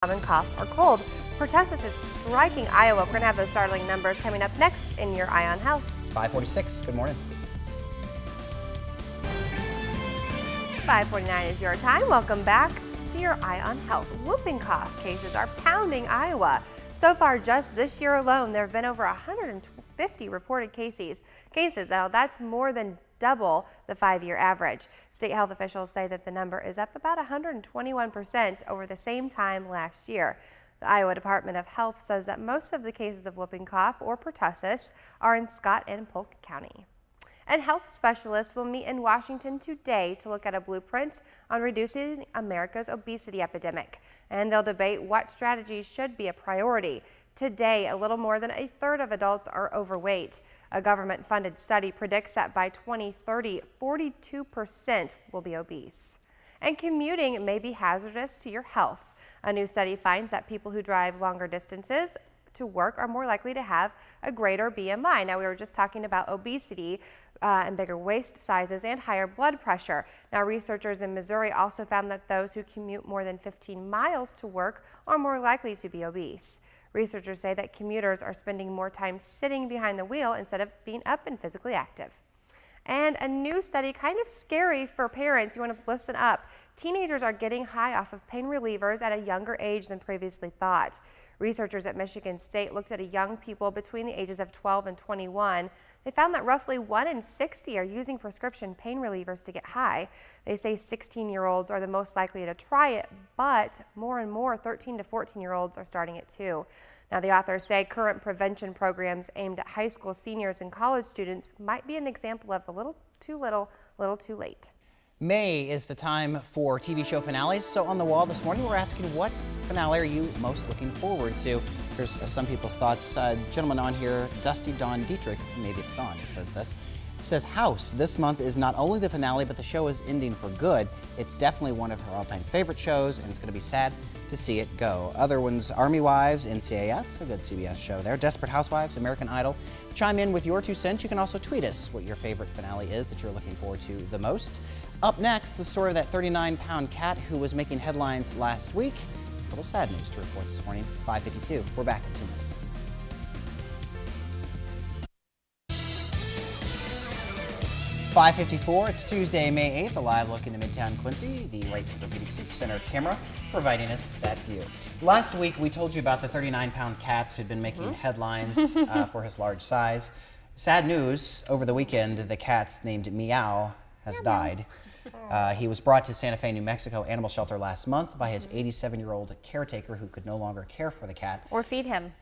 common cough or cold. Pertussis is striking Iowa. We're going to have those startling numbers coming up next in your Eye on Health. It's 5:46. Good morning. 5:49 is your time. Welcome back to your Eye on Health. Whooping cough cases are pounding Iowa. So far, just this year alone, there have been over 150 reported cases. Now, that's more than double the 5-year average. State health officials say that the number is up about 121% over the same time last year. The Iowa Department of Health says that most of the cases of whooping cough or pertussis are in Scott and Polk County. And health specialists will meet in Washington today to look at a blueprint on reducing America's obesity epidemic. And they'll debate what strategies should be a priority. Today, a little more than a third of adults are overweight. A government-funded study predicts that by 2030, 42% will be obese. And commuting may be hazardous to your health. A new study finds that people who drive longer distances to work are more likely to have a greater BMI. Now, we were just talking about obesity and bigger waist sizes and higher blood pressure. Now, researchers in Missouri also found that those who commute more than 15 miles to work are more likely to be obese. Researchers say that commuters are spending more time sitting behind the wheel instead of being up and physically active. And a new study, kind of scary for parents, you want to listen up. Teenagers are getting high off of pain relievers at a younger age than previously thought. Researchers at Michigan State looked at young people between the ages of 12 and 21. They found that roughly 1 in 60 are using prescription pain relievers to get high. They say 16-year-olds are the most likely to try it, but more and more 13 to 14-year-olds are starting it too. Now, the authors say current prevention programs aimed at high school seniors and college students might be an example of a little too little, little too late. May is the time for TV show finales. So on the wall this morning, we're asking, what finale are you most looking forward to? Here's some people's thoughts. Gentleman on here, Dusty Dawn Dietrich, maybe it's Dawn, it says this. It says House this month is not only the finale, but the show is ending for good. It's definitely one of her all-time favorite shows, and it's going to be sad to see it go. Other ones, Army Wives, NCIS, a good CBS show there. Desperate Housewives, American Idol. Chime in with your 2 cents. You can also tweet us what your favorite finale is that you're looking forward to the most. Up next, the story of that 39-pound cat who was making headlines last week. A little sad news to report this morning. 5:52. We're back in 2 minutes. $5:54. It's Tuesday, May 8th. A live look into Midtown Quincy. The Right Orthopedic Sleep Center camera providing us that view. Last week, we told you about the 39-pound cats who'd been making headlines for his large size. Sad news. Over the weekend, the cat named Meow has died. He was brought to Santa Fe, New Mexico animal shelter last month by his 87-year-old caretaker who could no longer care for the cat. Or feed him.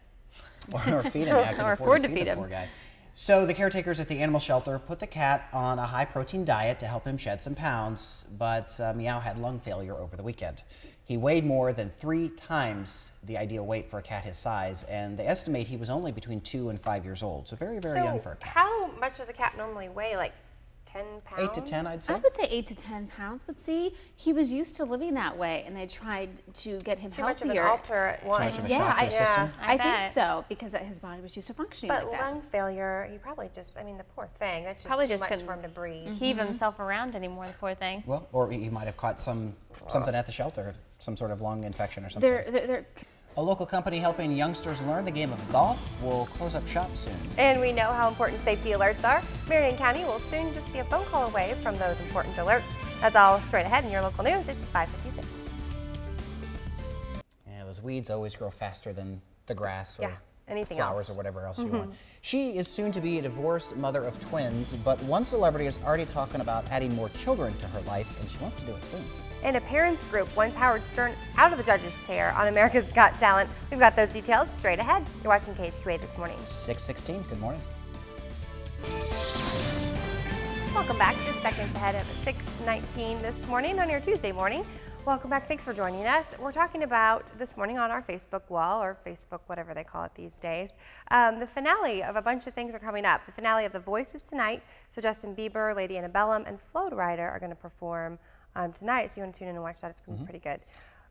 Or feed him. Yeah, or afford to feed him. Poor guy. So the caretakers at the animal shelter put the cat on a high-protein diet to help him shed some pounds, but Meow had lung failure over the weekend. He weighed more than 3 times the ideal weight for a cat his size, and they estimate he was only between 2 and 5 years old, so very, very young for a cat. How much does a cat normally weigh? Like 10 pounds? 8 to 10, I'd say. I would say 8 to 10 pounds, but see, he was used to living that way, and they tried to get him too healthier. much of an alter at once. Too much of a shock to the system? I think so, because his body was used to functioning But like that. lung failure, he probably just, I mean, the poor thing, that's just Probably too just much couldn't for him to breathe. heave himself around anymore, the poor thing. Well, or he might have caught something at the shelter, some sort of lung infection or something. They're A local company helping youngsters learn the game of golf will close up shop soon. And we know how important safety alerts are. Marion County will soon just be a phone call away from those important alerts. That's all straight ahead in your local news. It's 5:56. Yeah, those weeds always grow faster than the grass or anything flowers else. or whatever else you want. She is soon to be a divorced mother of twins, but one celebrity is already talking about adding more children to her life, and she wants to do it soon. And a parents group wants Howard Stern out of the judge's chair on America's Got Talent. We've got those details straight ahead. You're watching KHQA This Morning. 6:16, good morning. Welcome back. Just seconds ahead of 6:19 this morning on your Tuesday morning. Welcome back. Thanks for joining us. We're talking about this morning on our Facebook wall, or Facebook, whatever they call it these days. The finale of a bunch of things are coming up. The finale of The Voice is tonight. So Justin Bieber, Lady Antebellum, and Flow Rider are going to perform tonight. So you want to tune in and watch that. It's pretty good.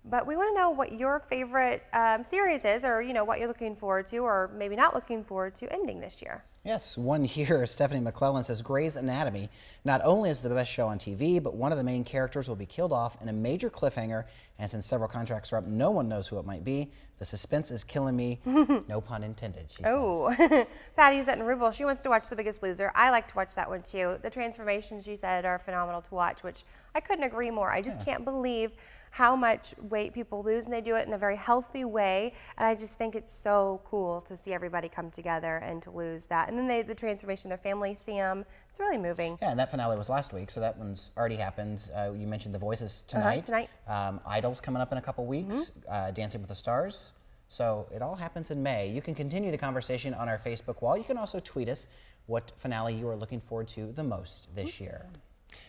But we want to know what your favorite series is, or what you're looking forward to, or maybe not looking forward to ending this year. Yes, one here, Stephanie McClellan says Grey's Anatomy not only is the best show on TV, but one of the main characters will be killed off in a major cliffhanger, and since several contracts are up, no one knows who it might be. The suspense is killing me. No pun intended, she says. Patty's at Rubel. She wants to watch The Biggest Loser. I like to watch that one too. The transformations, she said, are phenomenal to watch, which I couldn't agree more. I just can't believe how much weight people lose, and they do it in a very healthy way. And I just think it's so cool to see everybody come together and to lose that. And then the transformation, their families see them. It's really moving. Yeah, and that finale was last week, so that one's already happened. You mentioned The Voices tonight. Idol's coming up in a couple weeks, Dancing with the Stars. So it all happens in May. You can continue the conversation on our Facebook wall. You can also tweet us what finale you are looking forward to the most this year.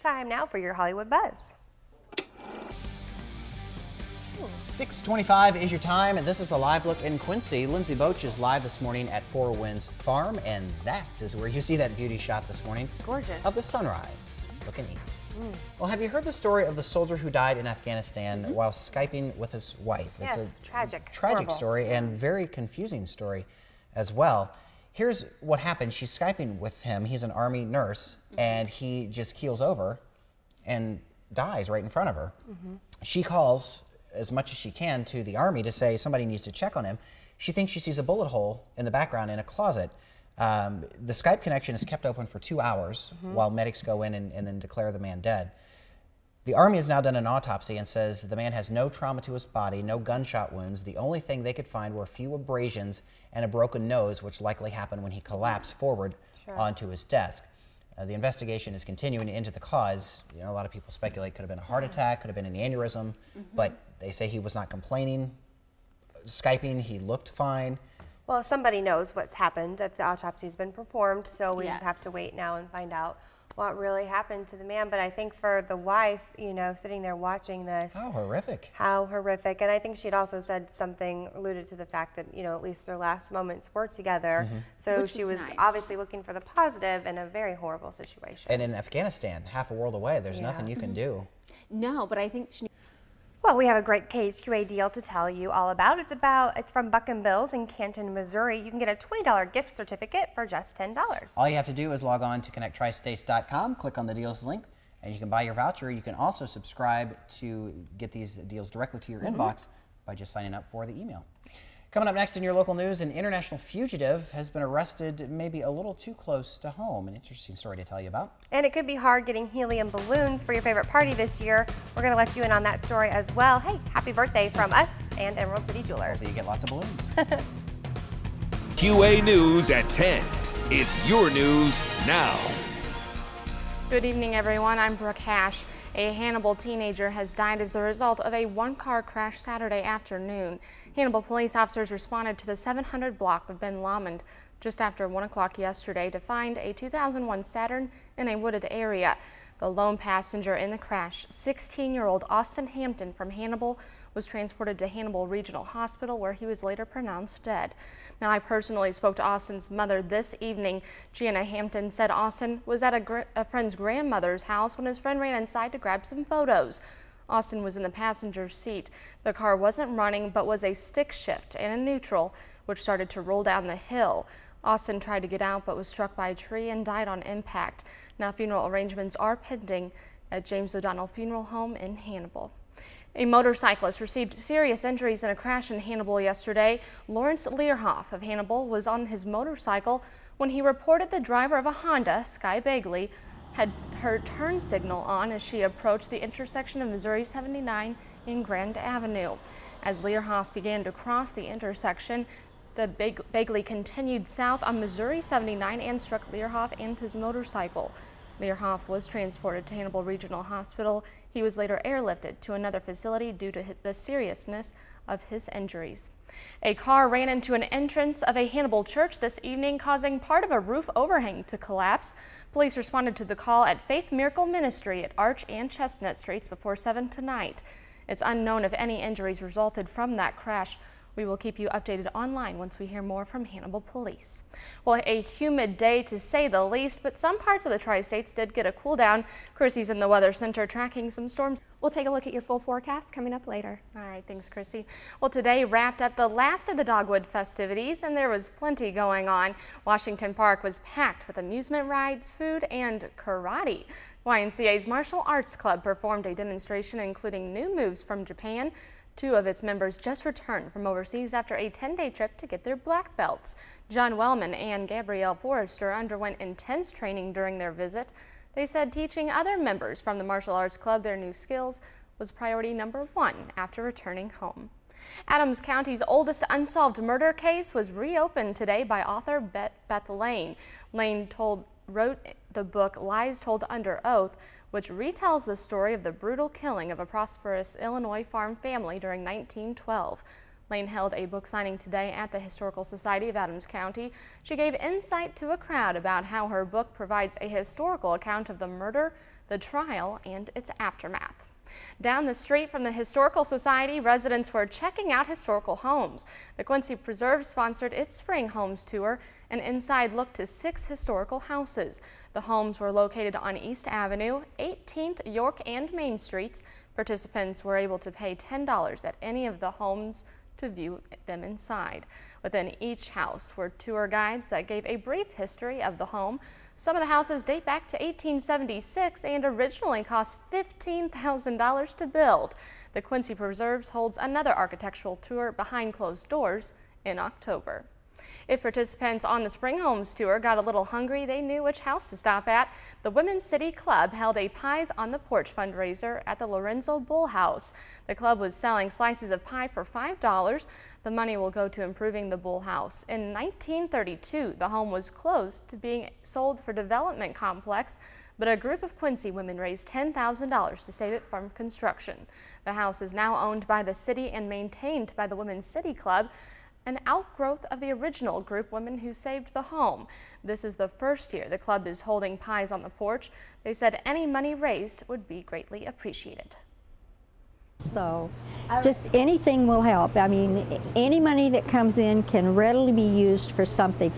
Time now for your Hollywood Buzz. 6:25 is your time, and this is a live look in Quincy. Lindsay Boach is live this morning at Four Winds Farm, and that is where you see that beauty shot this morning. Gorgeous. Of the sunrise, looking east. Well, have you heard the story of the soldier who died in Afghanistan while Skyping with his wife? Yes, it's a tragic. Tragic Horrible. story, and very confusing story as well. Here's what happened. She's Skyping with him. He's an Army nurse, and he just keels over and dies right in front of her. She calls as much as she can to the Army to say somebody needs to check on him. She thinks she sees a bullet hole in the background in a closet. The Skype connection is kept open for 2 hours while medics go in and then declare the man dead. The Army has now done an autopsy and says the man has no trauma to his body, no gunshot wounds. The only thing they could find were a few abrasions and a broken nose, which likely happened when he collapsed forward onto his desk. The investigation is continuing into the cause. A lot of people speculate could have been a heart attack, could have been an aneurysm, but they say he was not complaining. Skyping, he looked fine. Well, somebody knows what's happened if the autopsy's been performed, so we just have Yes. to wait now and find out what really happened to the man. But I think for the wife, sitting there watching this, How horrific. how horrific. And I think she'd also said something, alluded to the fact that, at least their last moments were together. So Which she is was nice. obviously looking for the positive in a very horrible situation. And in Afghanistan, half a world away, there's nothing you can do. No, but I think she Well, we have a great KHQA deal to tell you all about. It's from Buck and Bill's in Canton, Missouri. You can get a $20 gift certificate for just $10. All you have to do is log on to connecttristates.com, click on the deals link, and you can buy your voucher. You can also subscribe to get these deals directly to your inbox by just signing up for the email. Coming up next in your local news, an international fugitive has been arrested maybe a little too close to home. An interesting story to tell you about. And it could be hard getting helium balloons for your favorite party this year. We're going to let you in on that story as well. Hey, happy birthday from us and Emerald City Jewelers. Hopefully you get lots of balloons. QA News at 10. It's your news now. Good evening, everyone. I'm Brooke Hash. A Hannibal teenager has died as the result of a one-car crash Saturday afternoon. Hannibal police officers responded to the 700 block of Ben Lomond just after 1 o'clock yesterday to find a 2001 Saturn in a wooded area. The lone passenger in the crash, 16-year-old Austin Hampton from Hannibal, was transported to Hannibal Regional Hospital, where he was later pronounced dead. Now, I personally spoke to Austin's mother this evening. Gianna Hampton said Austin was at a friend's grandmother's house when his friend ran inside to grab some photos. Austin was in the passenger seat. The car wasn't running, but was a stick shift and a neutral, which started to roll down the hill. Austin tried to get out, but was struck by a tree and died on impact. Now, funeral arrangements are pending at James O'Donnell Funeral Home in Hannibal. A motorcyclist received serious injuries in a crash in Hannibal yesterday. Lawrence Learhoff of Hannibal was on his motorcycle when he reported the driver of a Honda, Sky Bagley, had her turn signal on as she approached the intersection of Missouri 79 and Grand Avenue. As Learhoff began to cross the intersection, the Bagley continued south on Missouri 79 and struck Learhoff and his motorcycle. Learhoff was transported to Hannibal Regional Hospital. He was later airlifted to another facility due to the seriousness of his injuries. A car ran into an entrance of a Hannibal church this evening, causing part of a roof overhang to collapse. Police responded to the call at Faith Miracle Ministry at Arch and Chestnut Streets before 7 tonight. It's unknown if any injuries resulted from that crash. We will keep you updated online once we hear more from Hannibal Police. Well, a humid day to say the least, but some parts of the Tri-States did get a cool down. Chrissy's in the Weather Center tracking some storms. We'll take a look at your full forecast coming up later. All right, thanks, Chrissy. Well, today wrapped up the last of the Dogwood festivities, and there was plenty going on. Washington Park was packed with amusement rides, food, and karate. YMCA's Martial Arts Club performed a demonstration including new moves from Japan. 2 of its members just returned from overseas after a 10-day trip to get their black belts. John Wellman and Gabrielle Forrester underwent intense training during their visit. They said teaching other members from the Martial Arts Club their new skills was priority number 1 after returning home. Adams County's oldest unsolved murder case was reopened today by author Beth Lane. Lane wrote the book Lies Told Under Oath, which retells the story of the brutal killing of a prosperous Illinois farm family during 1912. Lane held a book signing today at the Historical Society of Adams County. She gave insight to a crowd about how her book provides a historical account of the murder, the trial, and its aftermath. Down the street from the Historical Society, residents were checking out historical homes. The Quincy Preserve sponsored its Spring Homes Tour, and inside looked to 6 historical houses. The homes were located on East Avenue, 18th, York, and Main Streets. Participants were able to pay $10 at any of the homes to view them inside. Within each house were tour guides that gave a brief history of the home. Some of the houses date back to 1876 and originally cost $15,000 to build. The Quincy Preserves holds another architectural tour behind closed doors in October. If participants on the Spring Homes Tour got a little hungry, they knew which house to stop at. The Women's City Club held a Pies on the Porch fundraiser at the Lorenzo Bull House. The club was selling slices of pie for $5. The money will go to improving the Bull House. In 1932, the home was closed to being sold for development complex, but a group of Quincy women raised $10,000 to save it from construction. The house is now owned by the city and maintained by the Women's City Club, an outgrowth of the original group women who saved the home. This is the first year the club is holding Pies on the Porch. They said any money raised would be greatly appreciated. So just anything will help. I mean, any money that comes in can readily be used for something.